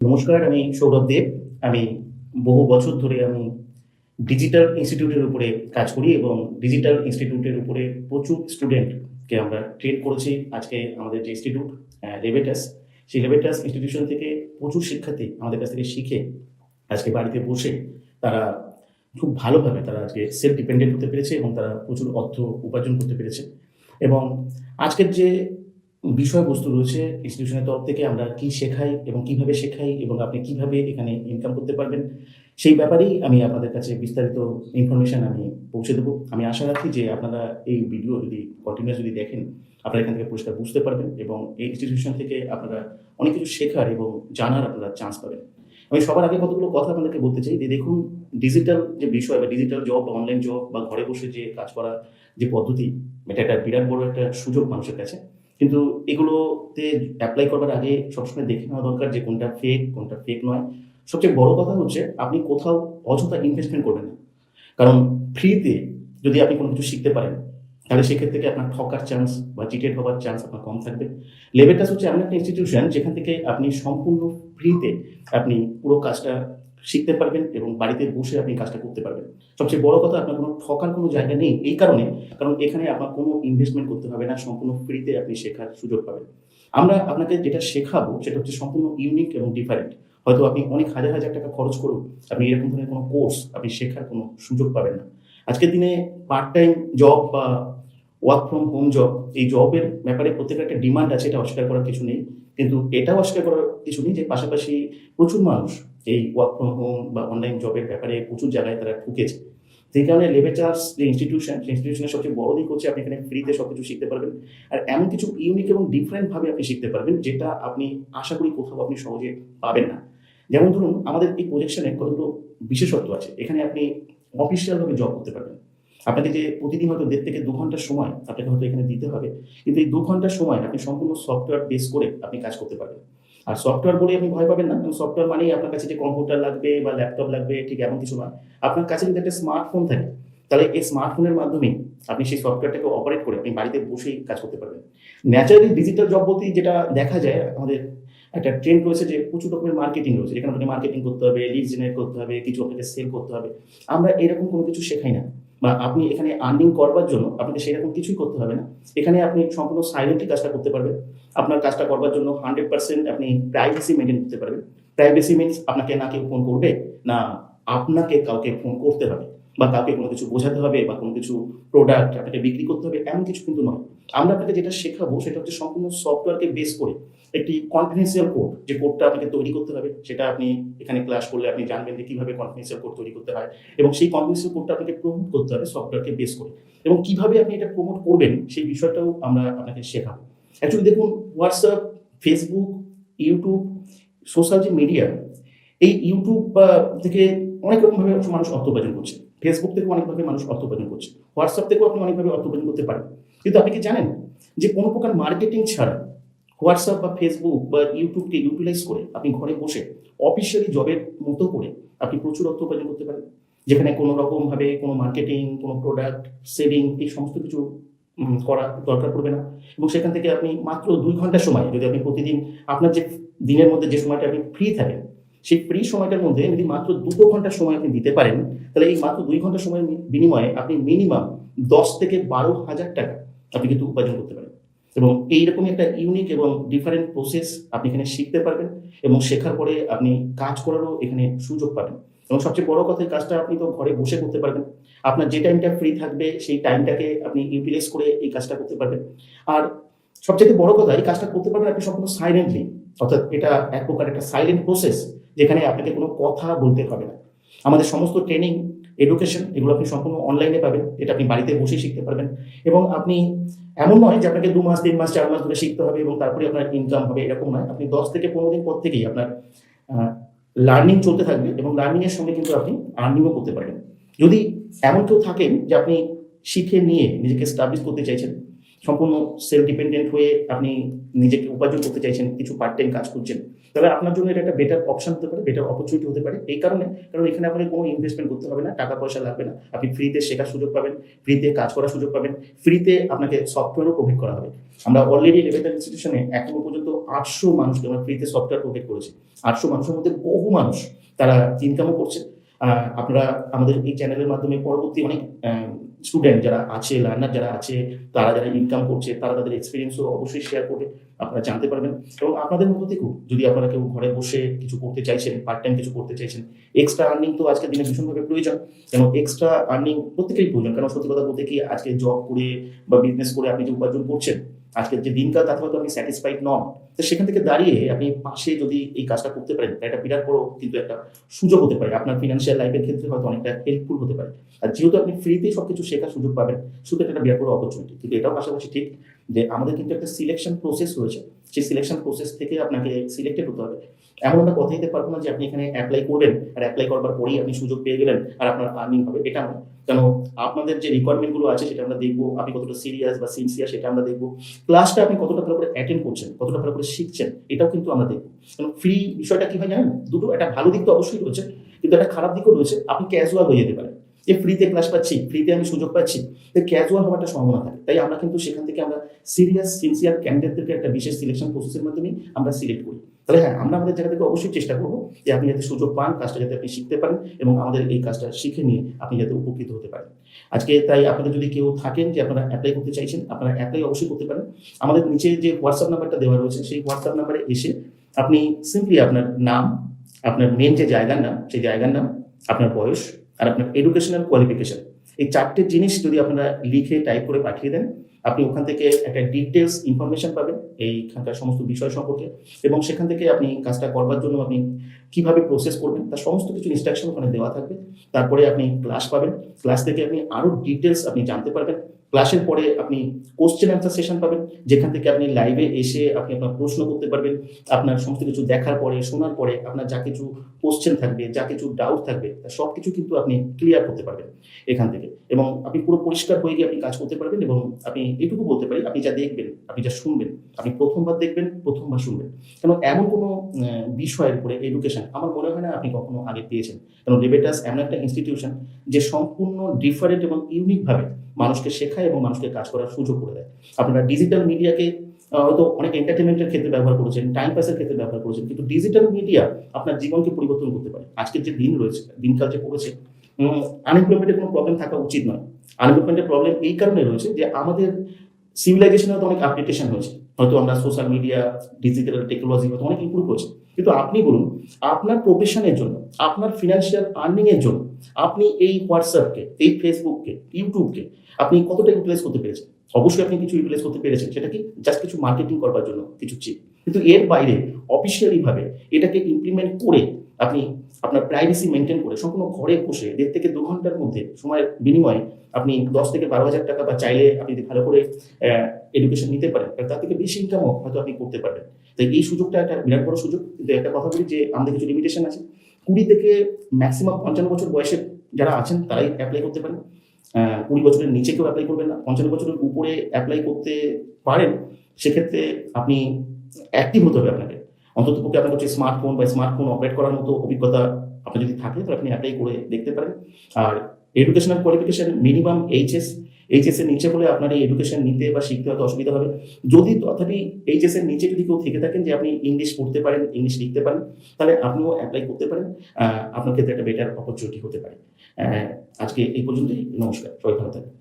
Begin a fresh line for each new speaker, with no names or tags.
নমস্কার, আমি সৌরভ দেব। আমি বহু বছর ধরে ডিজিটাল ইনস্টিটিউটের উপরে কাজ করি এবং ডিজিটাল ইনস্টিটিউটের উপরে প্রচুর স্টুডেন্টকে আমরা ট্রেন করেছি। আজকে আমাদের যে ইনস্টিটিউট লেভেটাস, সেই লেভেটাস ইনস্টিটিউশন থেকে প্রচুর শিক্ষার্থী আমাদের কাছ থেকে শিখে আজকে বাড়িতে বসে তারা খুব ভালোভাবে তারা আজকে সেলফ ডিপেন্ডেন্ট হতে পেরেছে এবং তারা প্রচুর অর্থ উপার্জন করতে পেরেছে। এবং আজকের যে বিষয়বস্তু রয়েছে ইনস্টিটিউশনের তরফ থেকে আমরা কি শেখাই এবং কিভাবে শেখাই এবং আপনি কিভাবে এখানে ইনকাম করতে পারবেন, সেই ব্যাপারেই আমি আপনাদের কাছে বিস্তারিত ইনফরমেশন আমি পৌঁছে দেবো। আমি আশা রাখি যে আপনারা এই ভিডিও যদি কন্টিনিউয়াস যদি দেখেন, আপনারা এখান থেকে পরিষ্কার বুঝতে পারবেন এবং এই ইনস্টিটিউশন থেকে আপনারা অনেক কিছু শেখার এবং জানার আপনারা চান্স পাবেন। আমি সবার আগে কতগুলো কথা আপনাদেরকে বলতে চাই যে দেখুন, ডিজিটাল যে বিষয় বা ডিজিটাল জব বা অনলাইন জব বা ঘরে বসে যে কাজ করা যে পদ্ধতি, এটা একটা বিরাট বড় একটা সুযোগ মানুষের কাছে। কিন্তু এগুলোতে অ্যাপ্লাই করবার আগে সবসময় দেখে নেওয়া দরকার যে কোনটা ফেক নয়। সবচেয়ে বড় কথা হচ্ছে আপনি কোথাও অযথা ইনভেস্টমেন্ট করবেন না। কারণ ফ্রিতে যদি আপনি কোনো কিছু শিখতে পারেন, তাহলে সেক্ষেত্রে কি আপনার ঠকার চান্স বা চিটেড হওয়ার চান্স আপনার কম থাকবে। লেভেটাস হচ্ছে এমন একটা ইনস্টিটিউশন যেখান থেকে আপনি সম্পূর্ণ ফ্রিতে আপনি পুরো কাজটা শিখতে পারবেন এবং বাড়িতে বসে আপনি কাজটা করতে পারবেন। সবচেয়ে বড় কথা, আপনার কোনো ঠকার কোনো জায়গা নেই এই কারণে, কারণ এখানে আপনার কোনো ইনভেস্টমেন্ট করতে হবে না, সম্পূর্ণ ফ্রিতে আপনি শেখার সুযোগ পাবেন। আমরা আপনাকে যেটা শেখাবো সেটা হচ্ছে সম্পূর্ণ ইউনিক এবং ডিফারেন্ট। হয়তো আপনি অনেক হাজার হাজার টাকা খরচ করুন, আপনি এরকম ধরনের কোনো কোর্স আপনি শেখার কোনো সুযোগ পাবেন না। আজকের দিনে পার্ট টাইম জব বা ওয়ার্ক ফ্রম হোম জব, এই জবের ব্যাপারে প্রত্যেকের একটা ডিমান্ড আছে, এটা অস্বীকার করার কিছু নেই। কিন্তু এটাও অস্বীকার করার কিছু নেই যে পাশাপাশি প্রচুর মানুষ এই ওয়ার্ক ফ্রম হোম বা অনলাইন জবের ব্যাপারে প্রচুর জায়গায় তারা ঠকেছে। সেই কারণে লেভেটাস যে ইনস্টিটিউশন, সেই ইনস্টিটিউশনের সবচেয়ে বড় দিক হচ্ছে আপনি এখানে ফ্রিতে সবকিছু শিখতে পারবেন। আর এমন কিছু ইউনিক এবং ডিফারেন্ট ভাবে আপনি শিখতে পারবেন যেটা আপনি আশা করি কোথাও আপনি সহজে পাবেন না। যেমন ধরুন, আমাদের এই প্রজেকশনে কতগুলো বিশেষত্ব আছে। এখানে আপনি অফিসিয়াল ভাবে জব করতে পারবেন। আপনাকে যে প্রতিদিন হয়তো 1.5 থেকে 2 ঘন্টার সময় আপনাকে হয়তো এখানে দিতে হবে, কিন্তু এই 2 ঘন্টার সময় আপনি সম্পূর্ণ সফটওয়্যার বেস করে আপনি কাজ করতে পারবেন। আর সফটওয়্যার বলে আপনি ভয় পাবেন না, কারণ সফটওয়্যার মানেই আপনার কাছে যে কম্পিউটার লাগবে বা ল্যাপটপ লাগবে, ঠিক এমন কিছু নয়। আপনার কাছে যদি একটা স্মার্টফোন থাকে, তাহলে এই স্মার্টফোনের মাধ্যমে আপনি সেই সফটওয়্যারটাকে অপারেট করে আপনি বাড়িতে বসেই কাজ করতে পারবেন। ন্যাচারালি ডিজিটাল জব বলতেই যেটা দেখা যায়, আমাদের একটা ট্রেন্ড রয়েছে যে প্রচুর রকমের মার্কেটিং রয়েছে, যেখানে আপনাকে মার্কেটিং করতে হবে, লিড জেনারেট করতে হবে, কিছু আপনাকে সেল করতে হবে। আমরা এরকম কোনো কিছু শেখাই না, বা আপনি এখানে আর্নিং করবার জন্য আপনাকে সেরকম কিছুই করতে হবে না। এখানে আপনি সম্পূর্ণ সাইলেন্টলি কাজটা করতে পারবেন। আপনার কাজটা করবার জন্য 100% আপনি প্রাইভেসি মেনটেন করতে পারবেন। প্রাইভেসি মিনস আপনাকে না কেউ ফোন করবে, না আপনাকে কাউকে ফোন করতে হবে, বা কাউকে কোনো কিছু বোঝাতে হবে, বা কোনো কিছু প্রোডাক্ট আপনাকে বিক্রি করতে হবে, এমন কিছু কিন্তু নয়। আমরা আপনাকে যেটা শেখাবো সেটা হচ্ছে সম্পূর্ণ সফটওয়্যারকে বেস করে একটি কনফিডেন্সিয়াল কোড, যে কোডটা আপনাকে তৈরি করতে হবে সেটা আপনি এখানে ক্লাস করলে আপনি জানবেন যে কিভাবে কনফিডেন্সিয়াল কোড তৈরি করতে হয়, এবং সেই কনফিডেন্সিয়াল কোডটা আপনাকে প্রমোট করতে হবে সফটওয়্যারকে বেস করে। এবং কিভাবে আপনি এটা প্রমোট করবেন সেই বিষয়টাও আমরা আপনাকে শেখাবো। অ্যাকচুয়ালি দেখুন, হোয়াটসঅ্যাপ, ফেসবুক, ইউটিউব, সোশ্যাল যে মিডিয়া, এই ইউটিউব থেকে অনেক রকমভাবে মানুষ অর্থ উপার্জন করছে। ফেসবুক থেকেও অনেকভাবে মানুষ অর্থ উপার্জন করছে। হোয়াটসঅ্যাপ থেকেও আপনি অনেকভাবে অর্থ উপার্জন করতে পারেন। কিন্তু আপনি কি জানেন যে কোনো প্রকার মার্কেটিং ছাড়া হোয়াটসঅ্যাপ বা ফেসবুক বা ইউটিউবকে ইউটিলাইজ করে আপনি ঘরে বসে অফিসিয়ালি জবের মতো করে আপনি প্রচুর অর্থ উপার্জন করতে পারেন, যেখানে কোনো রকমভাবে কোনো মার্কেটিং, কোনো প্রোডাক্ট সেলিং, এই সমস্ত কিছু করা দরকার পড়বে না। এবং সেখান থেকে আপনি মাত্র 2 ঘন্টার সময়, যদি আপনি প্রতিদিন আপনার যে দিনের মধ্যে যে সময়টা আপনি ফ্রি থাকেন, সেই ফ্রি সময়টার মধ্যে যদি মাত্র 2 ঘন্টার সময় আপনি দিতে পারেন, তাহলে এই মাত্র 2 ঘন্টার সময়ের বিনিময়ে আপনি মিনিমাম 10 থেকে 12,000 টাকা আপনি কিন্তু উপার্জন করতে পারেন। এবং এইরকমই একটা ইউনিক এবং ডিফারেন্ট প্রসেস আপনি এখানে শিখতে পারবেন, এবং শেখার পরে আপনি কাজ করারও এখানে সুযোগ পাবেন। এবং সবচেয়ে বড় কথা, এই কাজটা আপনি তো ঘরে বসে করতে পারবেন। আপনার যে টাইমটা ফ্রি থাকবে সেই টাইমটাকে আপনি ইউটিলাইজ করে এই কাজটা করতে পারবেন। আর সবচেয়ে বড় কথা, এই কাজটা করতে পারবেন আপনি সম্পূর্ণ সাইলেন্টলি, অর্থাৎ এটা এক প্রকার একটা সাইলেন্ট প্রসেস, যেখানে আপনাকে কোনো কথা বলতে হবে না। আমাদের সমস্ত ট্রেনিং, এডুকেশন, এগুলো আপনি সম্পূর্ণ অনলাইনে পাবেন। এটা আপনি বাড়িতে বসেই শিখতে পারবেন। এবং আপনি, এমন নয় যে আপনাকে 2 মাস, 3 মাস, 4 মাস ধরে শিখতে হবে এবং তারপরে আপনার ইনকাম হবে, এরকম নয়। আপনি 10 থেকে 15 দিন পর থেকেই আপনার লার্নিং চলতে থাকবে, এবং লার্নিং এর সঙ্গে কিন্তু আপনি আর্নিংও করতে পারবেন। যদি এমন কেউ থাকেন যে আপনি শিখে নিয়ে নিজেকে এস্টাবলিশ করতে চাইছেন, সম্পূর্ণ সেলফ ডিপেন্ডেন্ট হয়ে আপনি নিজেকে উপার্জন করতে চাইছেন, কিছু পার্ট টাইম কাজ করছেন, তাহলে আপনার জন্য এটা একটা বেটার অপশন হতে পারে, বেটার অপরচুনিটি হতে পারে। এই কারণ এখানে আপনাকে কোনো ইনভেস্টমেন্ট করতে হবে না, টাকা পয়সা লাগবে না, আপনি ফ্রিতে শেখার সুযোগ পাবেন, ফ্রিতে কাজ করার সুযোগ পাবেন, ফ্রিতে আপনাকে সফটওয়্যারও প্রোভাইড করা হবে। আমরা অলরেডি লেভেটাল ইনস্টিটিউশনে এখনো পর্যন্ত 800 মানুষকে আমরা ফ্রিতে সফটওয়্যার প্রোভাইড করেছি। 800 মানুষের মধ্যে বহু মানুষ তারা ইনকামও করছে। আপনারা আমাদের এই চ্যানেলের মাধ্যমে পরবর্তী অনেক স্টুডেন্ট যারা আছে, লার্নার যারা আছে, তারা যারা ইনকাম করছে, তারা তাদের এক্সপিরিয়েন্সও অবশ্যই শেয়ার করবে, আপনারা জানতে পারবেন। এবং আপনাদের মধ্যে থেকেও যদি আপনারা কেউ ঘরে বসে কিছু করতে চাইছেন, পার্ট টাইম কিছু করতে চাইছেন, এক্সট্রা আর্নিং তো আজকের দিনে ভীষণভাবে প্রয়োজন। কেন এক্সট্রা আর্নিং প্রত্যেকেরই প্রয়োজন, কারণ সত্যি কথা বলতে কি আজকে জব করে বা বিজনেস করে আপনি যে উপার্জন করছেন, আজকের যে দিনকাল তাতে হয়তো আপনি স্যাটিসফাইড নন। তো সেখান থেকে দাঁড়িয়ে আপনি পাশে যদি এই কাজটা করতে পারেন, এটা বিরাট বড় কিন্তু একটা সুযোগ হতে পারে, আপনার ফিনান্সিয়াল লাইফের ক্ষেত্রে হয়তো অনেকটা হেল্পফুল হতে পারে। আর যেহেতু আপনি ফ্রিতে সবকিছু শেখার সুযোগ পাবেন, শুধু এটা একটা বিরাট বড় অপরচুনিটি। কিন্তু এটাও পাশাপাশি ঠিক যে আমাদের কিন্তু একটা সিলেকশন প্রসেস রয়েছে, সেই সিলেকশন প্রসেস থেকে আপনাকে সিলেক্টেড হতে হবে। এমন আমরা কথা দিতে পারবো না যে আপনি এখানে অ্যাপ্লাই করবেন আর অ্যাপ্লাই করবার পরেই আপনি সুযোগ পেয়ে গেলেন আর আপনার আর্নিং হবে, এটা নয়। কেন আপনাদের যে রিকোয়ারমেন্টগুলো আছে সেটা আমরা দেখবো, আপনি কতটা সিরিয়াস বা সিনসিয়ার সেটা আমরা দেখবো, ক্লাসটা আপনি কতটা ভালো করে অ্যাটেন্ড করছেন, কতটা ভালো করে শিখছেন, এটাও কিন্তু আমরা দেখবো। কারণ ফ্রি বিষয়টা কি হয় জানেন, দুটো একটা ভালো দিক তো অবশ্যই রয়েছে, কিন্তু একটা খারাপ দিকও রয়েছে। আপনি ক্যাজুয়াল হয়ে যেতে পারেন যে ফ্রিতে ক্লাস পাচ্ছি, ফ্রিতে আমি সুযোগ পাচ্ছি, ক্যাজুয়াল হওয়ার একটা সম্ভাবনা থাকে। তাই আমরা কিন্তু সেখান থেকে আমরা সিরিয়াস সিনসিয়ার ক্যান্ডিডেটদেরকে একটা বিশেষ সিলেকশন প্রসেসের মাধ্যমে আমরা সিলেক্ট করি। তাহলে হ্যাঁ, আমরা আমাদের জায়গা থেকে অবশ্যই চেষ্টা করবো যে আপনি যাতে সুযোগ পান, কাজটা যাতে আপনি শিখতে পারেন এবং আমাদের এই কাজটা শিখে নিয়ে আপনি যাতে উপকৃত হতে পারেন। আজকে তাই আপনাদের যদি কেউ থাকেন যে আপনারা অ্যাপ্লাই করতে চাইছেন, আপনারা অ্যাপ্লাই অবশ্যই করতে পারেন। আমাদের নিচে যে হোয়াটসঅ্যাপ নাম্বারটা দেওয়া রয়েছে, সেই হোয়াটসঅ্যাপ নাম্বারে এসে আপনি সিম্পলি আপনার নাম, আপনার মেন যে জায়গার নাম, সেই জায়গার নাম, আপনার বয়স আর আপনার এডুকেশনাল কোয়ালিফিকেশন, এই 4টে জিনিস যদি আপনারা লিখে টাইপ করে পাঠিয়ে দেন, আপনি ওখান থেকে একটা ডিটেলস ইনফরমেশন পাবেন এইখানকার সমস্ত বিষয় সম্পর্কে, এবং সেখান থেকে আপনি কাজটা করবার জন্য আপনি কিভাবে প্রসেস করবেন তার সমস্ত কিছু ইনস্ট্রাকশন ওখানে দেওয়া থাকবে। তারপরে আপনি ক্লাস পাবেন, ক্লাস থেকে আপনি আরও ডিটেলস আপনি জানতে পারবেন। ক্লাসের পরে আপনি কোশ্চেন অ্যান্সার সেশন পাবেন, যেখান থেকে আপনি লাইভে এসে আপনি আপনার প্রশ্ন করতে পারবেন। আপনার সমস্ত কিছু দেখার পরে, শোনার পরে আপনার যা কিছু কোশ্চেন থাকবে, যা কিছু ডাউট থাকবে, তার সব কিছু কিন্তু আপনি ক্লিয়ার করতে পারবেন এখান থেকে, এবং আপনি পুরো পরিষ্কার হয়ে গিয়ে আপনি কাজ করতে পারবেন। এবং আপনি এটুকু বলতে পারি, আপনি যা দেখবেন, আপনি যা শুনবেন, আপনি প্রথমবার দেখবেন, প্রথমবার শুনবেন। কারণ এমন কোনো বিষয়ের উপরে এডুকেশন আমার মনে হয় না আপনি কখনো আগে পেয়েছেন। কারণ লেবেটাস এমন একটা ইনস্টিটিউশন যে সম্পূর্ণ ডিফারেন্ট এবং ইউনিকভাবে মানুষকে শেখায় এবং মানুষকে কাজ করার সুযোগ করে দেয়। আপনারা ডিজিটাল মিডিয়াকে হয়তো অনেক এন্টারটেনমেন্টের ক্ষেত্রে ব্যবহার করেছেন, টাইম পাসের ক্ষেত্রে ব্যবহার করেছেন, কিন্তু ডিজিটাল মিডিয়া আপনার জীবনকে পরিবর্তন করতে পারে। আজকের যে দিন রয়েছে, দিনকাল যে পড়েছে, আনএমপ্লয়মেন্টের কোনো প্রবলেম থাকা উচিত নয়। আনএমপ্লয়মেন্টের প্রবলেম এই কারণে রয়েছে যে আমাদের সিভিলাইজেশনে হয়তো অনেক আপডেটেশন হয়েছে, হয়তো আমরা সোশ্যাল মিডিয়া, ডিজিটাল টেকনোলজি হয়তো অনেক ইমপ্রুভ হয়েছে, কিন্তু আপনি বলুন আপনার প্রফেশনের জন্য, আপনার ফিনান্সিয়াল আর্নিং এর জন্য আপনি এই হোয়াটসঅ্যাপকে, এই ফেসবুককে, ইউটিউবকে আপনি কতটা ইউটিলাইজ করতে পেরেছেন? অবশ্যই আপনি কিছু ইউটিলাইজ করতে পেরেছেন, সেটা কি জাস্ট কিছু মার্কেটিং করবার জন্য কিছু চিপ, কিন্তু এর বাইরে অফিসিয়ালি ভাবে এটাকে ইমপ্লিমেন্ট করে আপনি আপনার প্রাইভেসি মেনটেন করে সম্পূর্ণ ঘরে বসে 1.5 থেকে 2 ঘন্টার মধ্যে সময়ের বিনিময়ে আপনি 10 থেকে 12,000 টাকা, বা চাইলে আপনি যদি ভালো করে এডুকেশন নিতে পারেন তার থেকে বেশি ইনকামও হয়তো আপনি করতে পারবেন। তাই এই সুযোগটা একটা বিরাট বড় সুযোগ। কিন্তু একটা কথা বলি যে আমাদের কিছু লিমিটেশন আছে। 20 থেকে ম্যাক্সিমাম 55 বছর বয়সের যারা আছেন তারাই অ্যাপ্লাই করতে পারেন। 20 বছরের নিচে কেউ অ্যাপ্লাই করবেন না। 55 বছরের উপরে অ্যাপ্লাই করতে পারেন। সেক্ষেত্রে আপনি অ্যাক্টিভ হতে হবে আপনাকে। অন্ততপক্ষে আপনার হচ্ছে স্মার্টফোন বা স্মার্টফোন অপারেট করার মতো অভিজ্ঞতা আপনার যদি থাকে তাহলে আপনি অ্যাপ্লাই করে দেখতে পারেন। আর এডুকেশনাল কোয়ালিফিকেশন মিনিমাম এইচএস এর নিচে হলে আপনার এই এডুকেশন নিতে বা শিখতে হয়তো অসুবিধা হবে। যদি তথাপি এইচএস এর নিচে যদি কেউ থেকে থাকেন যে আপনি ইংলিশ পড়তে পারেন, ইংলিশ লিখতে পারেন, তাহলে আপনিও অ্যাপ্লাই করতে পারেন। আপনার ক্ষেত্রে একটা বেটার অপরচুনিটি হতে পারে। আজকে এই পর্যন্তই। নমস্কার, সবাই ভালো থাকবেন।